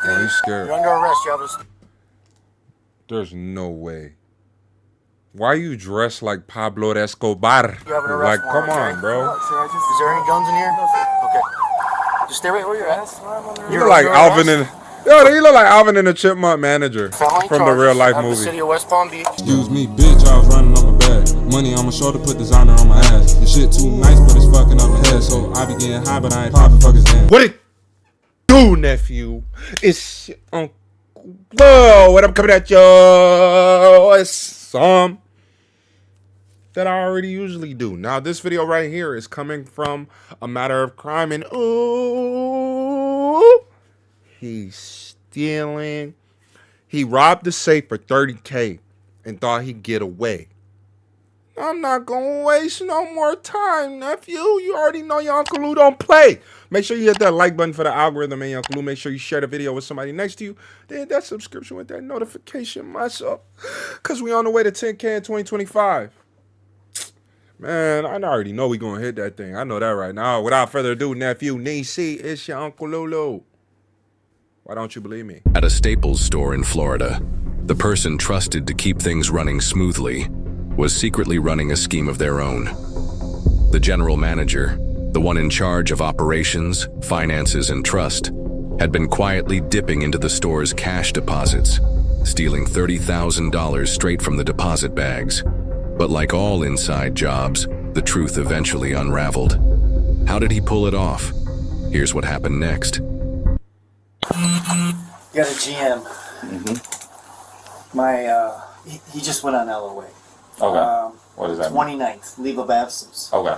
Oh, he's scared. You're under arrest. You have a... There's no way. Why you dressed like Pablo Escobar? You have an arrest Like, come on, bro. Is there any guns in here? Okay. Just stay right where you're at. You look like Alvin and... Yo, you look like Alvin and the Chipmunk manager from the real life movie. The city of West Palm Beach. Excuse me, bitch, I was running up a bag. Money on my shoulder, put designer on my ass. The shit too nice, but it's fucking up my head. So I be getting high, but I ain't popping fuckers in. What it do, nephew? It's Uncle Whoa, what I'm coming at yo. It's some that I already usually do. Now, this video right here is coming from a matter of crime, and ooh, he's stealing. He robbed the safe for $30K and thought he'd get away. I'm not gonna waste no more time, nephew. You already know your Uncle Lou don't play. Make sure you hit that like button for the algorithm, and your Uncle Lou. Make sure you share the video with somebody next to you. Then hit that subscription with that notification myself, because we on the way to 10K in 2025. Man, I already know we gonna hit that thing. I know that right now. Without further ado, nephew, Nisi, it's your Uncle Lulu. Why don't you believe me? At a Staples store in Florida, the person trusted to keep things running smoothly was secretly running a scheme of their own. The general manager, the one in charge of operations, finances, and trust, had been quietly dipping into the store's cash deposits, stealing $30,000 straight from the deposit bags. But like all inside jobs, the truth eventually unraveled. How did he pull it off? Here's what happened next. You got a GM. He just went on LOA. Okay. What does that mean? 29th, leave of absence. Okay.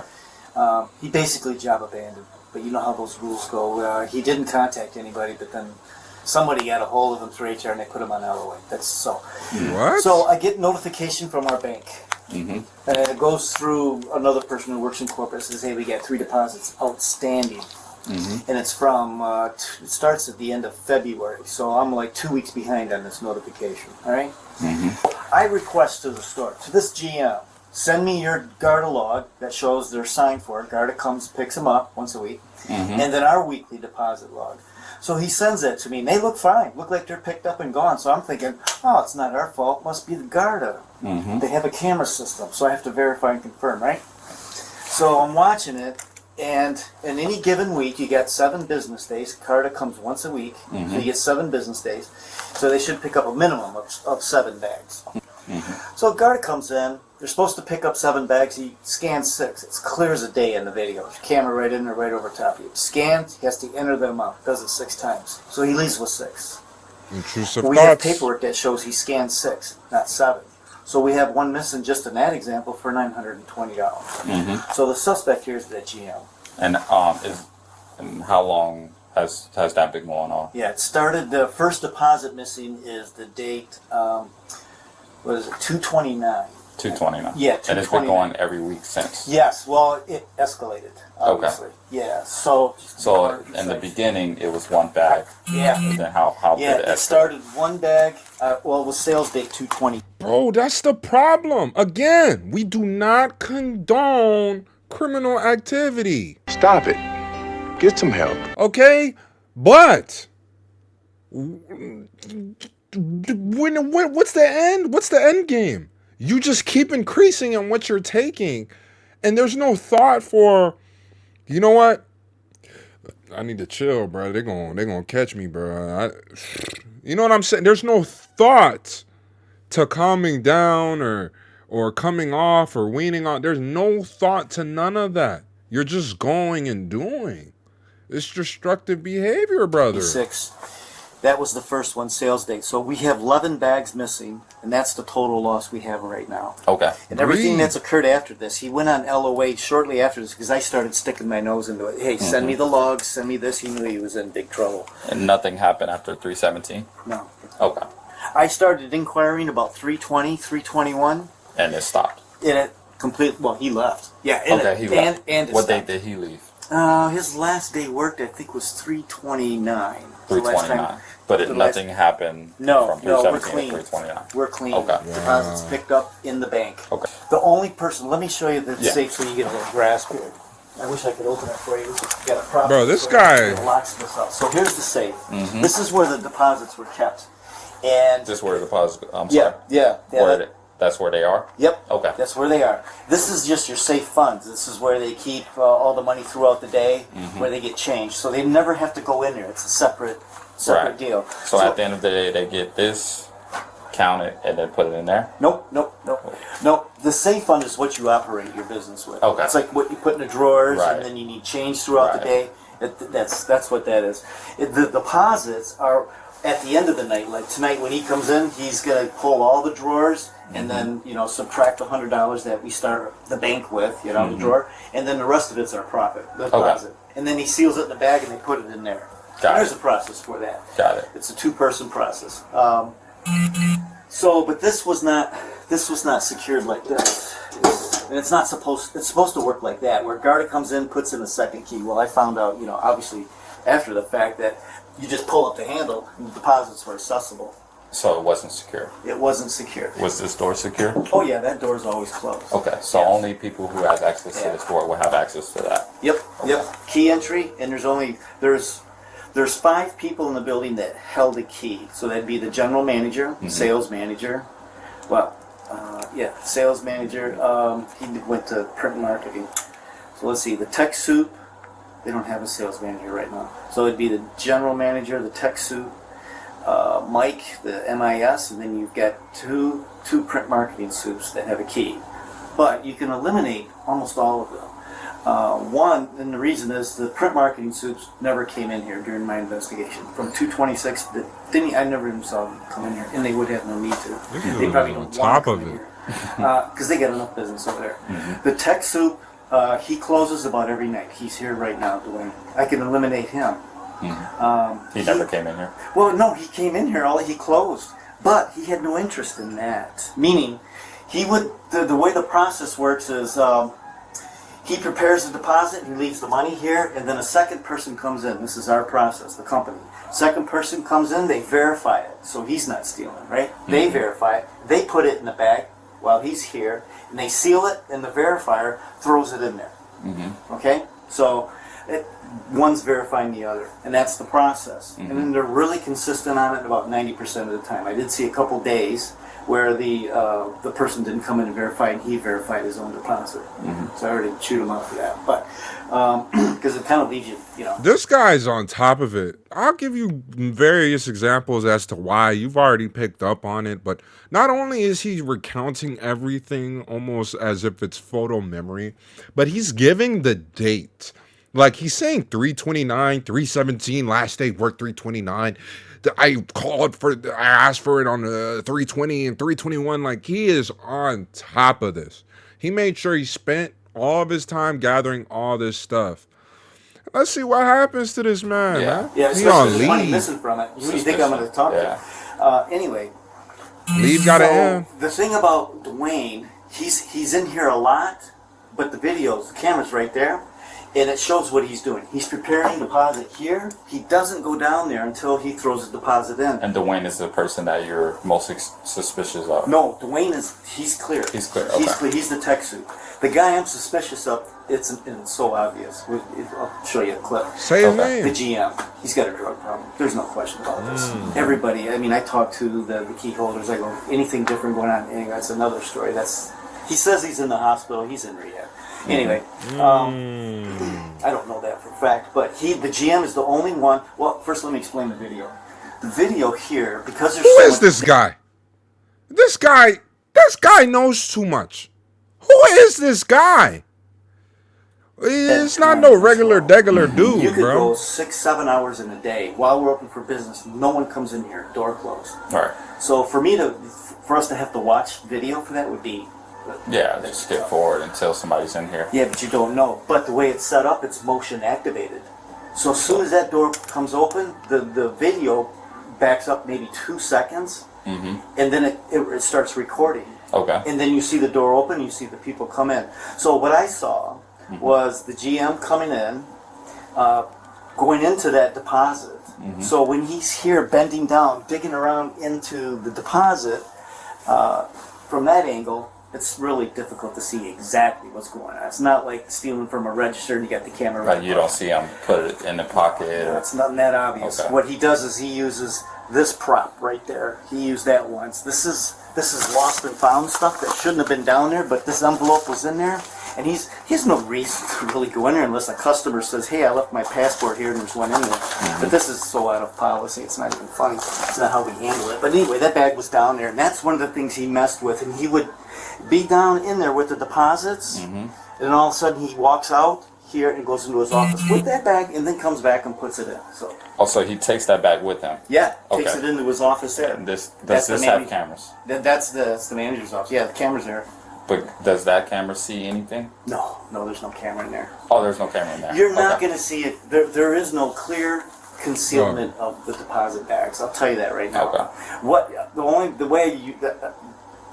He basically job abandoned, but you know how those rules go. He didn't contact anybody, but then somebody got a hold of him through HR and they put him on LOA. That's so. What? So I get notification from our bank. And it goes through another person who works in corporate. Says, hey, we got 3 deposits outstanding. And it's from, it starts at the end of February. So I'm like 2 weeks behind on this notification. All right? I request to the store, to this GM, send me your Garda log that shows they're signed for it. Garda comes, picks them up once a week. And then our weekly deposit log. So he sends that to me, and they look fine. Look like they're picked up and gone. So I'm thinking, oh, it's not our fault. It must be the Garda. They have a camera system, so I have to verify and confirm, right? So I'm watching it, and in any given week, you got 7 business days. Garda comes once a week, so you get 7 business days. So they should pick up a minimum of 7 bags. So Garda comes in. They're supposed to pick up 7 bags. He scans 6. It's clear as a day in the video. Camera right in there, right over top of you. Scans, he has to enter them out. Does it 6 times. So he leaves with 6. Intrusive We thoughts. have paperwork that shows he scanned 6, not 7. So we have one missing just in that example for $920. So the suspect here is that GM. And how long has that been going on? Yeah, it started, the first deposit missing is the date, what is it, 2/29. 2/29. Yeah, And it's been going every week since. Yes, well, it escalated, obviously. Yeah, so in the beginning, it was 1 bag. Yeah. And then how did it escalate? It started 1 bag, well, it was sales date 2/20. Bro, that's the problem. Again, we do not condone criminal activity. Stop it. Get some help. Okay? But what's the end? What's the end game? You just keep increasing on what you're taking, and there's no thought for, you know what? I need to chill, bro. They're gonna catch me, bro. You know what I'm saying? There's no thought to calming down or coming off or weaning on. There's no thought to none of that. You're just going and doing. It's destructive behavior, brother. 6. That was the first one, sales date. So we have 11 bags missing, and that's the total loss we have right now. Okay. And everything that's occurred after this, he went on LOA shortly after this because I started sticking my nose into it. Hey, send me the logs, send me this. He knew he was in big trouble. And nothing happened after 3/17? No. Okay. I started inquiring about 3/20, 3/21. And it stopped? And it well, he left. Yeah. He left. And it what stopped. date did he leave? His last day worked, I think, was 3/29. 3/29. But nothing happened from 3/17 we're clean. to 3/29. We're clean. Okay. Deposits picked up in the bank. Okay. The only person, let me show you the safe so you get a little grasp here. I wish I could open it for you. You got a problem. Bro, this guy- locks this up. So here's the safe. This is where the deposits were kept. And Just where the deposit. I'm yeah, sorry. yeah, yeah. Where that's where they are. Yep. Okay. That's where they are. This is just your safe funds. This is where they keep all the money throughout the day, where they get changed. So they never have to go in there. It's a separate Right. deal. So at the end of the day, they get this, count it, and then put it in there. Nope. The safe fund is what you operate your business with. Okay. It's like what you put in the drawers, Right. and then you need change throughout the Right. day. That's what that is. The deposits are at the end of the night. Like tonight, when he comes in, he's gonna pull all the drawers, and then subtract the $100 that we start the bank with, the drawer, and then the rest of it's our profit, the deposit. And then he seals it in the bag, and they put it in there. Got There's it. a process for that. Got it. It's a two-person process. But this was not secured like this. And it's not supposed. It's supposed to work like that, where Garda comes in, puts in a second key. Well, I found out, obviously, after the fact, that you just pull up the handle, and the deposits were accessible. So it wasn't secure. It wasn't secure. Was this door secure? Oh yeah, that door's always closed. Okay. So Yeah. only people who have access to Yeah. this door will have access to that. Yep. Key entry, and there's 5 people in the building that held a key. So that'd be the general manager, sales manager. Well, sales manager. He went to print marketing. So let's see, the tech soup. They don't have a sales manager right now. So it'd be the general manager, the tech soup, Mike, the MIS, and then you've got two print marketing soups that have a key. But you can eliminate almost all of them. One, and the reason is the print marketing soups never came in here during my investigation. From 226, I never even saw them come in here, and they would have no need to. They probably don't on top want to of come in it. here because they got enough business over there. The tech soup, he closes about every night. He's here right now, Dwayne. I can eliminate him. He never came in here. Well, no, he came in here. He closed, but he had no interest in that. Meaning, he would. The way the process works is. He prepares the deposit, he leaves the money here, and then a second person comes in. This is our process, the company. Second person comes in, they verify it. So he's not stealing, right? They verify it. They put it in the bag while he's here, and they seal it, and the verifier throws it in there. Okay? So one's verifying the other, and that's the process. And then they're really consistent on it about 90% of the time. I did see a couple days where the person didn't come in and verify, and he verified his own deposit. So I already chewed him out for that. But because it kind of leaves you, This guy's on top of it. I'll give you various examples as to why. You've already picked up on it. But not only is he recounting everything almost as if it's photo memory, but he's giving the date. Like he's saying 329, 317, last day work 329. I asked for it on 320 and 321. Like he is on top of this. He made sure he spent all of his time gathering all this stuff. Let's see what happens to this man. Yeah. Man. yeah, He on especially the money leave. missing from it. Who do you think I'm going to talk to? Anyway, Leave got to end. the thing about Dwayne, he's in here a lot, but the camera's right there. And it shows what he's doing. He's preparing deposit here. He doesn't go down there until he throws the deposit in. And Dwayne is the person that you're most suspicious of. No, Dwayne he's clear. He's clear, He's okay. clear. He's the tech suit. The guy I'm suspicious of, it's so obvious. I'll show you a clip. Say his Okay. The name. GM, he's got a drug problem. There's no question about this. Everybody, I talk to the key holders. I go, anything different going on? Anyway, that's another story. He says he's in the hospital. He's in rehab. Anyway, I don't know that for a fact, but the GM is the only one. Well, first let me explain the video. The video here, because there's Who so is much- this guy? This guy knows too much. Who is this guy? It's not no regular dude, You could bro. go 6-7 hours in a day while we're open for business. No one comes in here, door closed. All right. So for us to have to watch video for that would be. Yeah, just skip forward until somebody's in here. Yeah, but you don't know. But the way it's set up, it's motion activated. So as soon as that door comes open, the video backs up maybe 2 seconds, and then it starts recording. Okay. And then you see the door open, you see the people come in. So what I saw was the GM coming in, going into that deposit. So when he's here bending down, digging around into the deposit, from that angle, it's really difficult to see exactly what's going on. It's not like stealing from a register and you got the camera Right, you don't see him put it in the pocket. Or... It's not that obvious. Okay. What he does is he uses this prop right there. He used that once. This is lost and found stuff that shouldn't have been down there, but this envelope was in there. And he has no reason to really go in there unless a customer says, hey, I left my passport here and there's one in there. But this is so out of policy, it's not even funny. It's not how we handle it. But anyway, that bag was down there, and that's one of the things he messed with. And he would be down in there with the deposits, and then all of a sudden he walks out here and goes into his office with that bag and then comes back and puts it in. So Also, he takes that bag with him. yeah, takes Okay. it into his office there. And does That's this the have manager- cameras? That's the manager's office. Yeah, the camera's there. But does that camera see anything? No, there's no camera in there. Oh, there's no camera in there. You're not Okay. going to see it. There is no clear concealment of the deposit bags. I'll tell you that right now. Okay.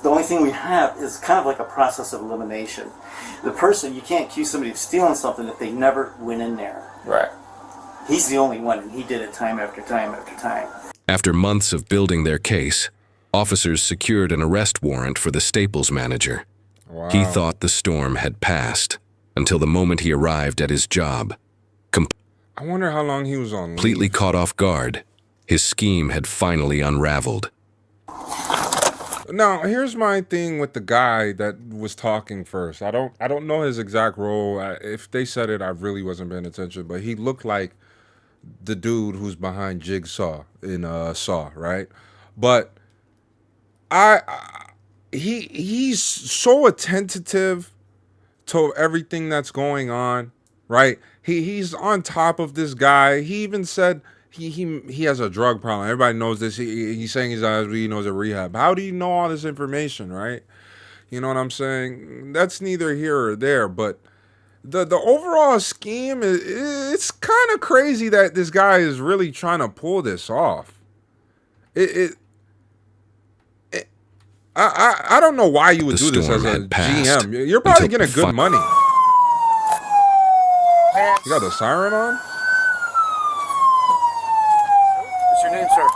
The only thing we have is kind of like a process of elimination. The person, you can't accuse somebody of stealing something if they never went in there. Right. He's the only one, and he did it time after time after time. After months of building their case, officers secured an arrest warrant for the Staples manager. Wow. He thought the storm had passed until the moment he arrived at his job. I wonder how long he was on leave. Completely caught off guard, his scheme had finally unraveled. Now, here's my thing with the guy that was talking first. I don't know his exact role. If they said it, I really wasn't paying attention. But he looked like the dude who's behind Jigsaw in Saw, right? But he's so attentive to everything that's going on, right? He's on top of this guy. He even said he has a drug problem. Everybody knows this. He's saying he knows a rehab. How do you know all this information, right? You know what I'm saying? That's neither here or there, but the overall scheme it's kind of crazy that this guy is really trying to pull this off. I don't know why you would The do this as storm a had passed GM. You're probably until getting good money. You got the siren on? What's your name, sir?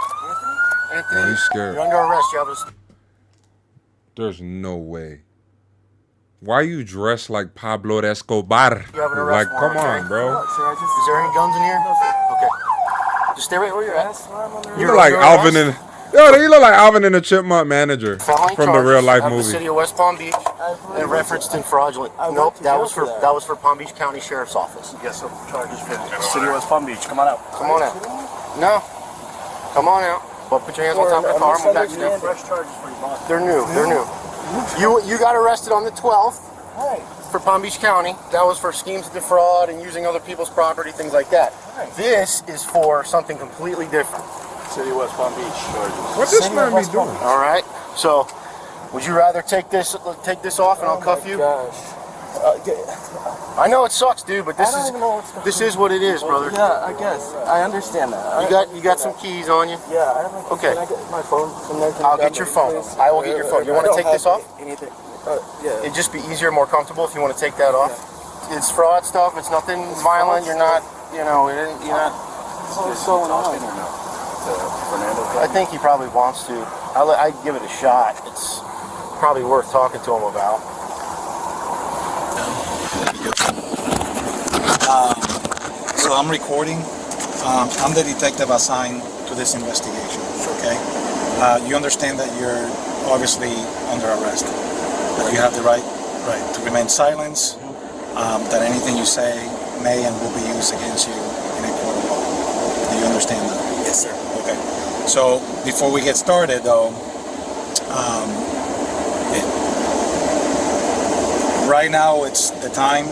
Anthony. Oh, he's scared. You're under arrest. You have a... There's no way. Why you dressed like Pablo Escobar? You have an arrest Like, come warrant, on, bro. Is there any guns in here? Okay. Just stay right where you're at. You look like Alvin and you look like Alvin and the Chipmunk manager Felony from the real life charges of movie. The city of West Palm Beach and referenced in fraudulent. Nope, that was for Palm Beach County Sheriff's Office. Yes, so charges for City of West Palm Beach. Come on out. Come on out. No. Come on out. Well, put your hands on top of the car. I'm back to you. Fresh charges for you, boss. They're new. You got arrested on the 12th for Palm Beach County. That was for schemes to defraud and using other people's property, things like that. This is for something completely different. City of West Palm Beach charges. What this man be doing? All right. So, would you rather take this off and I'll cuff you? I know it sucks, dude, but this is what it is, brother. Yeah, I guess. I understand that. You got some keys on you? Yeah, I have my keys. Okay. Can I get my phone from there? I'll get your phone. I will get your phone. You want to take this off? Anything. Yeah. It'd just be easier, more comfortable if you want to take that off. It's fraud stuff. It's nothing violent. You're not, you're not. What's going on? I think he probably wants to. I'd give it a shot. It's probably worth talking to him about. So I'm recording. I'm the detective assigned to this investigation. Okay. You understand that you're obviously under arrest. That you have the right to remain silent. That anything you say may and will be used against you in a court of law. Do you understand that? Yes, sir. Okay. So before we get started, though, right now it's the time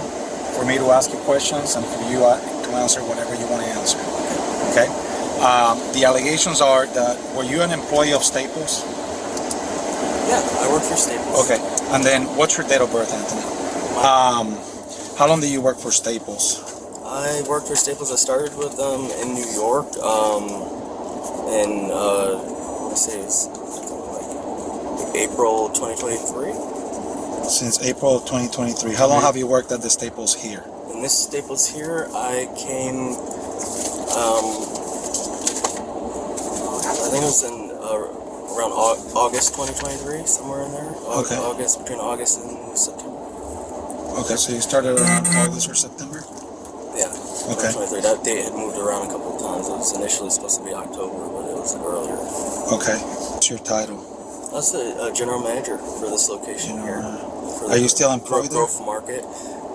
for me to ask you questions and for you to answer whatever you want to answer. Okay. The allegations are that were you an employee of Staples? Yeah, I work for Staples. Okay. And then what's your date of birth, Anthony? How long did you work for Staples? I worked for Staples. I started with them in New York. Let's say it's like April 2023. Since April of 2023. How long have you worked at the Staples here? In this Staples here, I came. I think it was in around August 2023, somewhere in there. Okay. Between August and September. Okay, so you started around August or September? Yeah. Okay. 2023. That date had moved around a couple of times. It was initially supposed to be October, but it was earlier. Okay. What's your title? That's the general manager for this location here. Are you still employed there? Growth Market.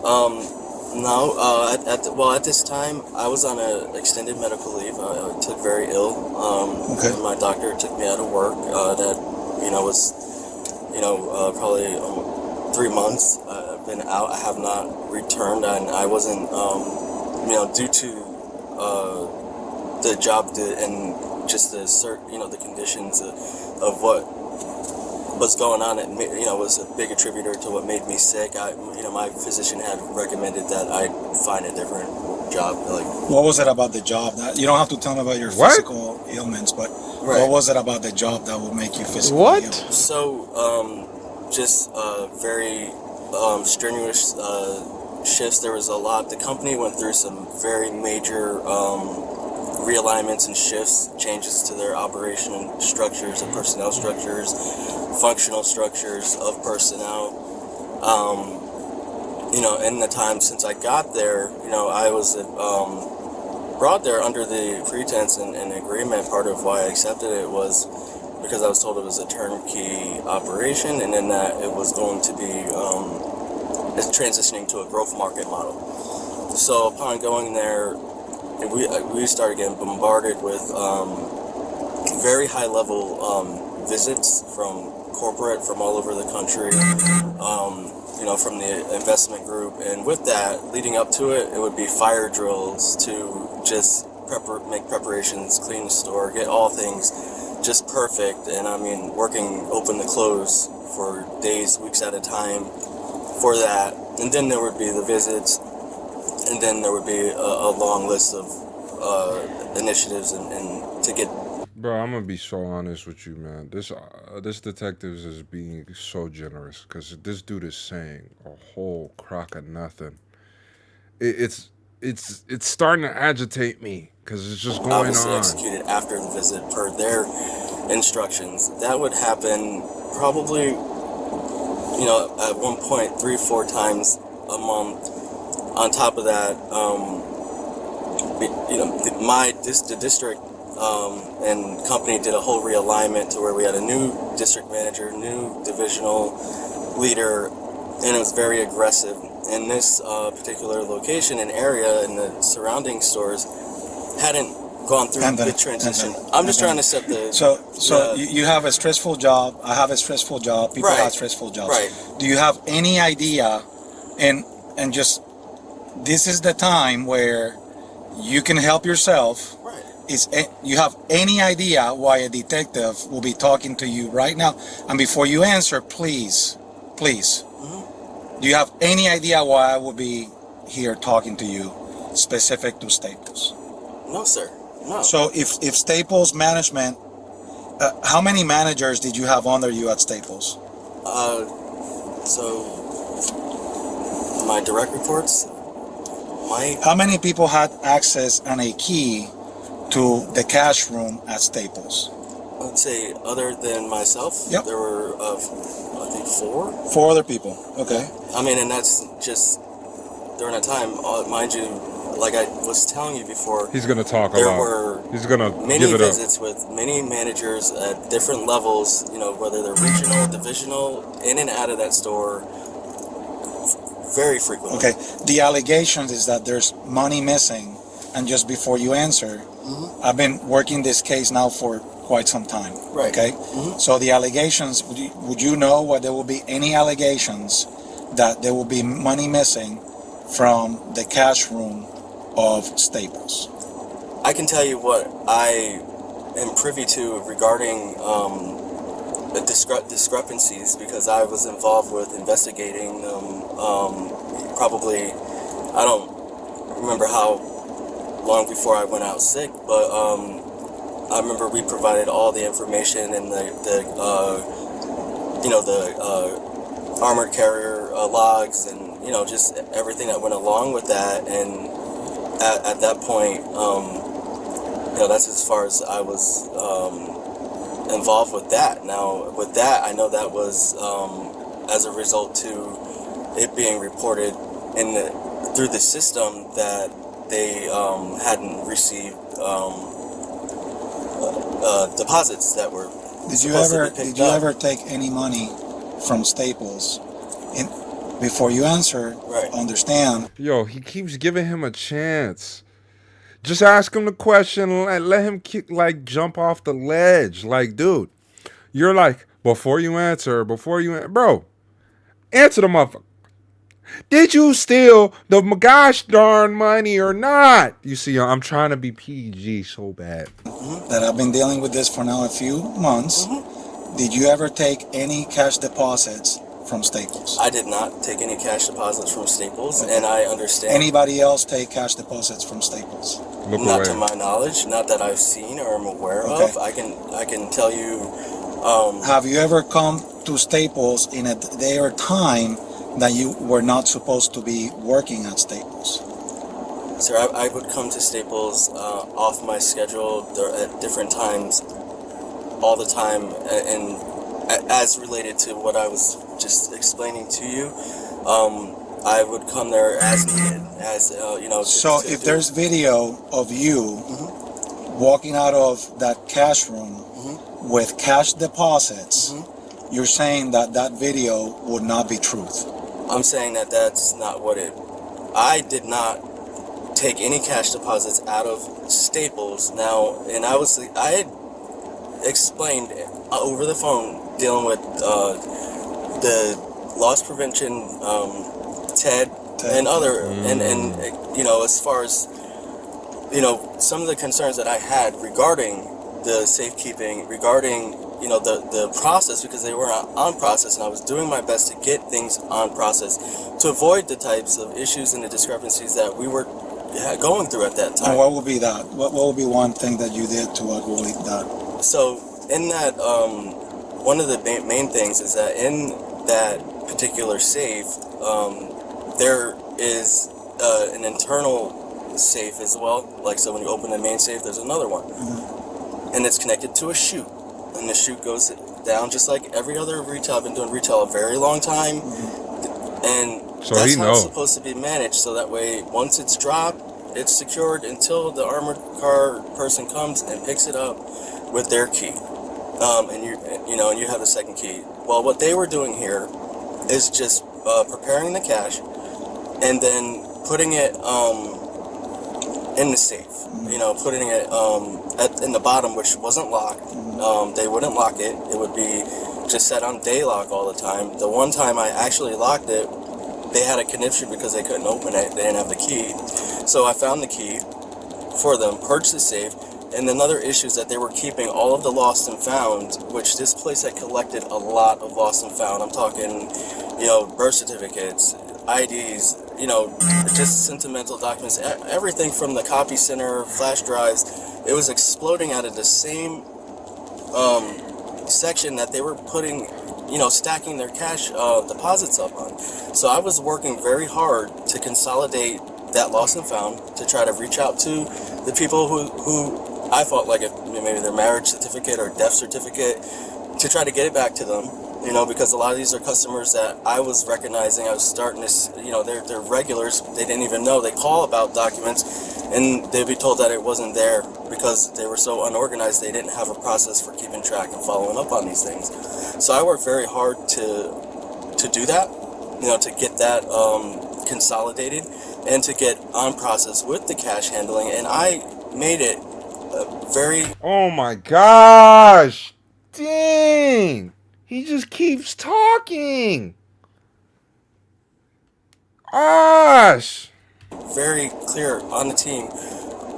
No. At this time, I was on an extended medical leave. I took very ill. Okay. And my doctor took me out of work. That was probably 3 months. I've been out. I have not returned, and I wasn't due to the job and just the conditions of what was going on. It was a big attributor to what made me sick. My physician had recommended that I find a different job. What was it about the job that you don't have to tell me about your physical ailments, but what was it about the job that would make you physically ill? So just very strenuous shifts. There was a lot. The company went through some very major realignments and shifts, changes to their operation structures and personnel structures, functional structures of personnel. In the time since I got there, I was brought there under the pretense and agreement. Part of why I accepted it was because I was told it was a turnkey operation, and then that it was going to be transitioning to a growth market model. So upon going there, we started getting bombarded with very high level visits from corporate from all over the country, from the investment group. And with that, leading up to it, it would be fire drills to just make preparations, clean the store, get all things just perfect. And I mean, working open to close for days, weeks at a time for that. And then there would be the visits, and then there would be a long list of initiatives and to get. Bro, I'm gonna be so honest with you, man. This detective is being so generous because this dude is saying a whole crock of nothing. It's starting to agitate me because it's just going Obviously on. Executed after the visit per their instructions. That would happen probably, at one point 3-4 times a month. On top of that, the district and company did a whole realignment to where we had a new district manager, new divisional leader, and it was very aggressive. In this particular location and area and the surrounding stores hadn't gone through the transition. I'm just trying to set the... So you have a stressful job, I have a stressful job, people have stressful jobs. Right. Do you have any idea, and just, this is the time where you can help yourself. Right. You have any idea why a detective will be talking to you right now? And before you answer, please, do you have any idea why I will be here talking to you specific to Staples? No, sir. No. So if Staples management, how many managers did you have under you at Staples? So my direct reports, how many people had access and a key to the cash room at Staples? Let's say other than myself, there were, I think 4. 4 other people, okay. I mean, and that's just during that time, mind you, like I was telling you before. He's going to talk a lot. There were He's gonna many give it visits with many managers at different levels, whether they're regional, divisional, in and out of that store very frequently. Okay, the allegations is that there's money missing, and just before you answer, I've been working this case now for quite some time. Right. Okay. So the allegations, would you know whether there will be any allegations that there will be money missing from the cash room of Staples? I can tell you what I am privy to regarding discrepancies because I was involved with investigating them. Probably, I don't remember how long before I went out sick, but I remember we provided all the information and the armored carrier logs and just everything that went along with that. And at that point, that's as far as I was involved with that. Now, with that, I know that was as a result to it being reported through the system that they hadn't received deposits that were. Did you ever take any money from Staples? Before you answer, right. Understand. Yo, he keeps giving him a chance. Just ask him the question. Let him jump off the ledge. Like, dude, you're like, before you answer, bro, answer the motherfucker. Did you steal the gosh darn money or not? You see, I'm trying to be PG so bad. That I've been dealing with this for now a few months. Did you ever take any cash deposits from Staples? I did not take any cash deposits from Staples, and I understand. Anybody else take cash deposits from Staples? Not to my knowledge, not that I've seen or am aware of. I can tell you. Have you ever come to Staples in a day or time that you were not supposed to be working at Staples? Sir, I would come to Staples off my schedule at different times, all the time, and as related to what I was just explaining to you, I would come there as needed, So if there's video of you walking out of that cash room with cash deposits, you're saying that video would not be truth. I'm saying that that's not what it. I did not take any cash deposits out of Staples. Now, and I had explained over the phone dealing with the loss prevention, Ted, and other, and as far as some of the concerns that I had regarding the safekeeping, regarding the process, because they were on process, and I was doing my best to get things on process to avoid the types of issues and the discrepancies that we were going through at that time. And what would be that? What would be one thing that you did to avoid that? So in that, one of the main things is that in that particular safe, there is an internal safe as well. Like, so when you open the main safe, there's another one, and it's connected to a chute, and the chute goes down just like every other retail. I've been doing retail a very long time, and so that's how it's supposed to be managed. So that way, once it's dropped, it's secured until the armored car person comes and picks it up with their key, and you have the second key. Well, what they were doing here is just preparing the cash and then putting it in the safe. Putting it in the bottom, which wasn't locked. They wouldn't lock it. It would be just set on day lock all the time. The one time I actually locked it, they had a conniption because they couldn't open it. They didn't have the key. So I found the key for them, purged the safe. And another issue is that they were keeping all of the lost and found, which this place had collected a lot of lost and found. I'm talking, birth certificates, IDs, just sentimental documents, everything from the copy center, flash drives. It was exploding out of the same section that they were putting, stacking their cash deposits up on. So I was working very hard to consolidate that lost and found, to try to reach out to the people who I felt like, if maybe their marriage certificate or death certificate, to try to get it back to them, because a lot of these are customers that I was recognizing. I was starting to, they're regulars. They didn't even know. They call about documents, and they'd be told that it wasn't there because they were so unorganized. They didn't have a process for keeping track and following up on these things. So I worked very hard to do that, to get that consolidated and to get on process with the cash handling. And I made it very... Oh my gosh! Dang! He just keeps talking. Gosh! Very clear on the team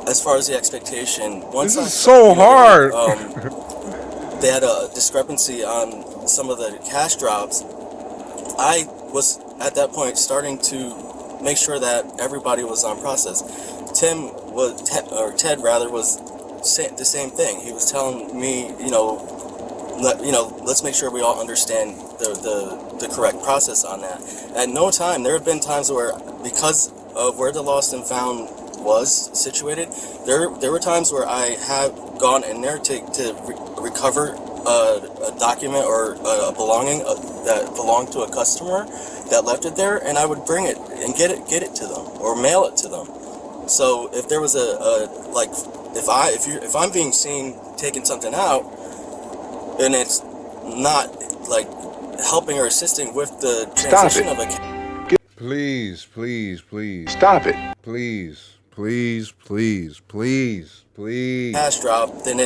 as far as the expectation. Once this is so hard. They had a discrepancy on some of the cash drops. I was at that point starting to make sure that everybody was on process. Ted was saying the same thing. He was telling me, let's make sure we all understand the correct process on that. At no time, there have been times where, because of where the lost and found was situated, there were times where I have gone in there to recover a document or a belonging that belonged to a customer that left it there, and I would bring it and get it to them or mail it to them. So if there was if I'm being seen taking something out, and it's not like helping or assisting with the transition of a. Please. Stop it. Please. Cash drop, then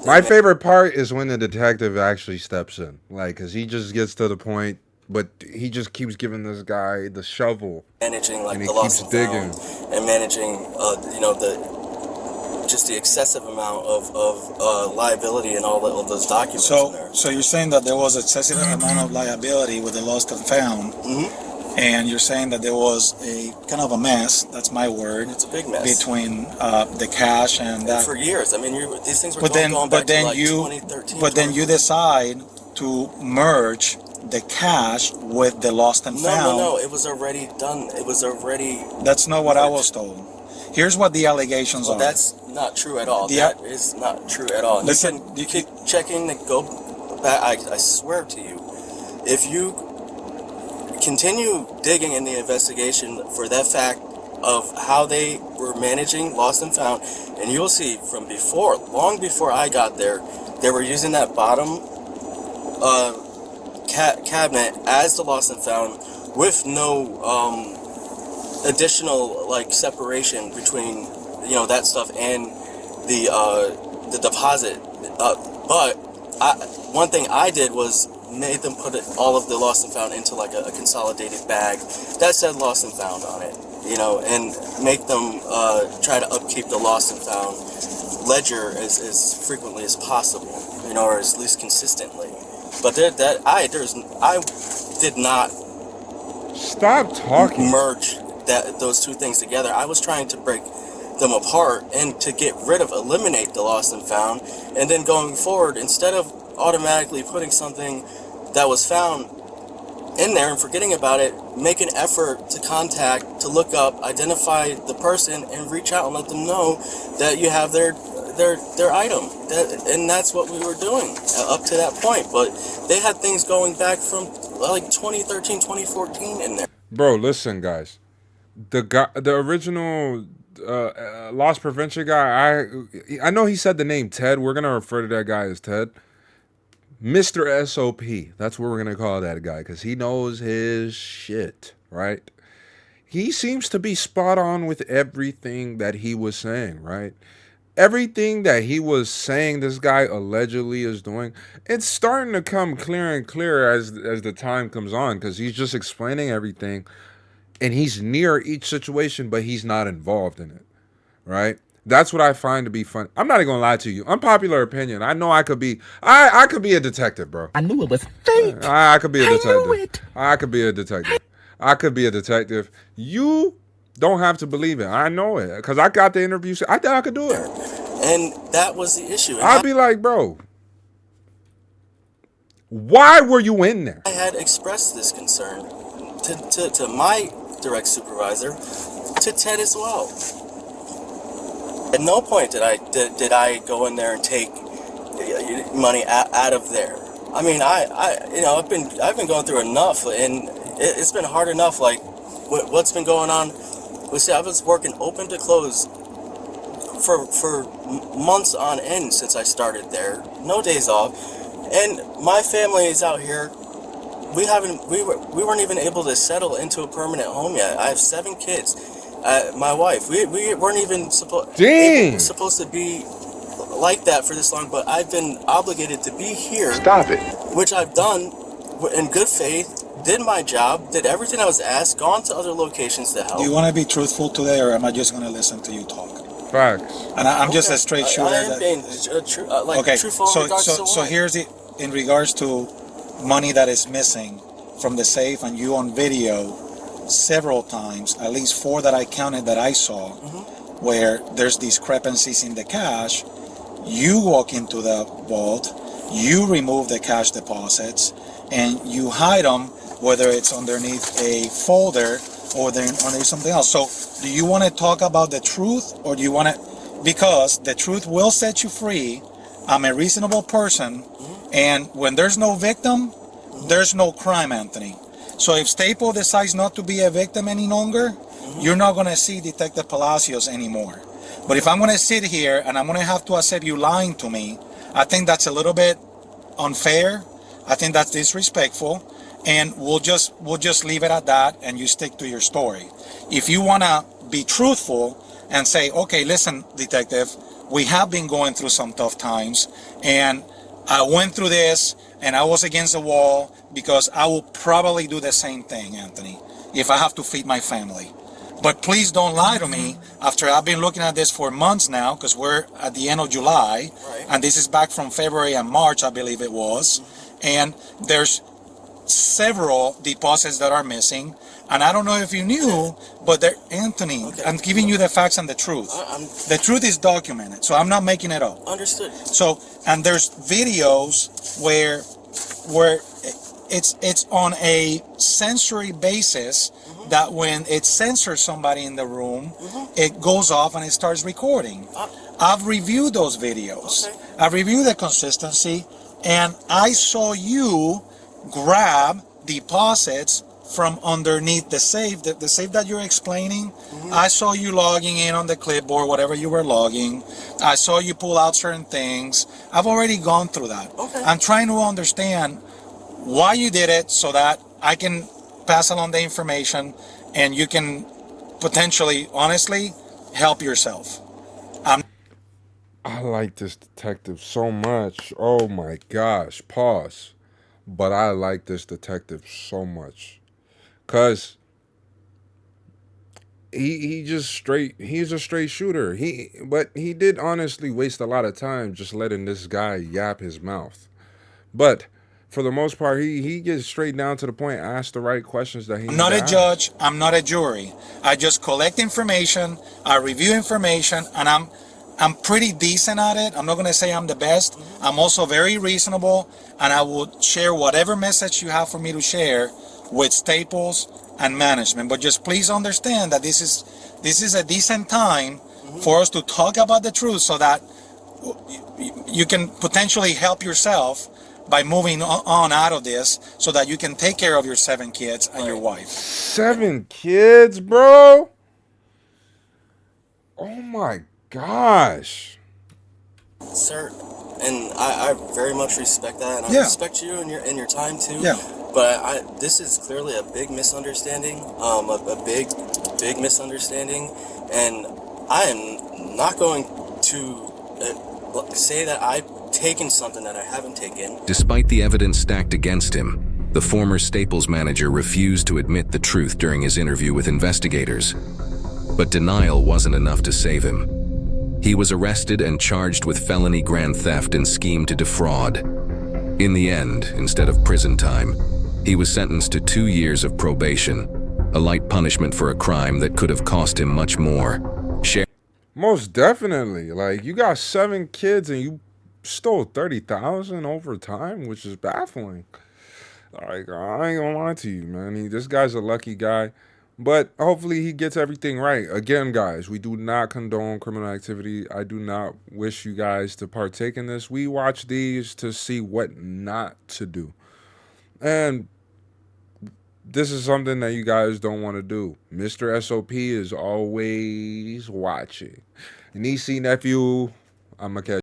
My favorite part is when the detective actually steps in. Like, because he just gets to the point, but he just keeps giving this guy the shovel. Managing like and he the lost keeps and digging. found, and managing the excessive amount of liability and all of those documents in there. So you're saying that there was excessive amount of liability with the lost and found, and you're saying that there was a kind of a mess. That's my word. It's a big mess between the cash and that. For years. I mean, these things were But going back to like you 2013. but then you decide to merge the cash with the lost and found. No, it was already done. It was already. That's not what I was told. Here's what the allegations are. That's not true at all. That is not true at all. Listen, you keep checking to go back. I swear to you, if you continue digging in the investigation for that fact of how they were managing lost and found, and you'll see from before, long before I got there, they were using that bottom cabinet as the lost and found with no additional like separation between that stuff and the deposit. But one thing I did was made them put all of the lost and found into like a consolidated bag that said lost and found on it, and make them try to upkeep the lost and found ledger as frequently as possible, or at least consistently. But I did not stop talking. Merge those two things together. I was trying to break them apart and to eliminate the lost and found, and then going forward, instead of automatically putting something that was found in there and forgetting about it, make an effort to contact, to look up, identify the person, and reach out and let them know that you have their item. And that's what we were doing up to that point. But they had things going back from like 2013, 2014 in there. Bro, listen, guys. The original loss prevention guy, I know he said the name Ted. We're gonna refer to that guy as Ted. Mr. SOP. That's what we're gonna call that guy, because he knows his shit, right? He seems to be spot on with everything that he was saying, right? Everything that he was saying this guy allegedly is doing, it's starting to come clearer and clearer as the time comes on, because he's just explaining everything. And he's near each situation, but he's not involved in it, right? That's what I find to be fun. I'm not even gonna lie to you. Unpopular opinion. I know I could be. I could be a detective, bro. I knew it was fake. I could be a detective. I knew it. I could be a detective. I could be a detective. You don't have to believe it. I know it because I got the interview. I thought I could do it. And that was the issue. I'd be like, bro, why were you in there? I had expressed this concern to my direct supervisor, to Ted as well. At no point did I go in there and take money out of there. I mean, I've been going through enough, and it's been hard enough. Like what's been going on. See, I was working open to close for months on end since I started there. No days off, and my family is out here. We weren't even able to settle into a permanent home yet. I have 7 kids. My wife, we weren't even supposed to be like that for this long, but I've been obligated to be here. Stop it. Which I've done in good faith, did my job, did everything I was asked, gone to other locations to help. Do you want to be truthful today, or am I just going to listen to you talk? Facts. And I'm just a straight shooter. I am being truthful in regards to so here's it in regards to money that is missing from the safe, and you on video several times, at least 4 that I counted that I saw, where there's discrepancies in the cash. You walk into the vault, you remove the cash deposits, and you hide them, whether it's underneath a folder or underneath something else. So do you want to talk about the truth, or do you want to, because the truth will set you free. I'm a reasonable person, And when there's no victim, there's no crime, Anthony. So if Staple decides not to be a victim any longer, you're not going to see Detective Palacios anymore. But if I'm going to sit here and I'm going to have to accept you lying to me, I think that's a little bit unfair. I think that's disrespectful. And we'll just leave it at that, and you stick to your story. If you want to be truthful and say, okay, listen, detective, we have been going through some tough times, and I went through this, and I was against the wall, because I will probably do the same thing, Anthony, if I have to feed my family. But please don't lie to me after I've been looking at this for months now, because we're at the end of July, and this is back from February and March, I believe it was, and there's several deposits that are missing, and I don't know if you knew, but Anthony, I'm giving you the facts and the truth. The truth is documented, so I'm not making it up. Understood. So, and there's videos where it's on a sensory basis, that when it censors somebody in the room, it goes off and it starts recording. I've reviewed those videos. I've reviewed the consistency, and I saw you grab deposits from underneath the safe, the safe that you're explaining. I saw you logging in on the clipboard, whatever you were logging. I saw you pull out certain things. I've already gone through that. I'm trying to understand why you did it, so that I can pass along the information and you can potentially, honestly, help yourself. I like this detective so much. Oh my gosh. Pause. But I like this detective so much. Cause he's a straight shooter. But he did honestly waste a lot of time just letting this guy yap his mouth. But for the most part, he gets straight down to the point, ask the right questions that he I'm not a ask. judge, I'm not a jury. I just collect information, I review information, and I'm pretty decent at it. I'm not going to say I'm the best. I'm also very reasonable, and I will share whatever message you have for me to share with Staples and management. But just please understand that this is a decent time for us to talk about the truth, so that you can potentially help yourself by moving on out of this, so that you can take care of your 7 kids and your wife. 7 kids, bro? Oh my gosh. Sir, and I very much respect that, and I respect you and your time too. Yeah. But this is clearly a big misunderstanding, a big misunderstanding, and I am not going to say that I've taken something that I haven't taken. Despite the evidence stacked against him, the former Staples manager refused to admit the truth during his interview with investigators. But denial wasn't enough to save him. He was arrested and charged with felony grand theft and scheme to defraud. In the end, instead of prison time, he was sentenced to 2 years of probation, a light punishment for a crime that could have cost him much more. Most definitely. Like, you got 7 kids and you stole $30,000 over time, which is baffling. Like, I ain't gonna lie to you, man. This guy's a lucky guy. But hopefully he gets everything right. Again, guys, we do not condone criminal activity. I do not wish you guys to partake in this. We watch these to see what not to do. And this is something that you guys don't want to do. Mr. SOP is always watching. Niece, nephew, I'm going to catch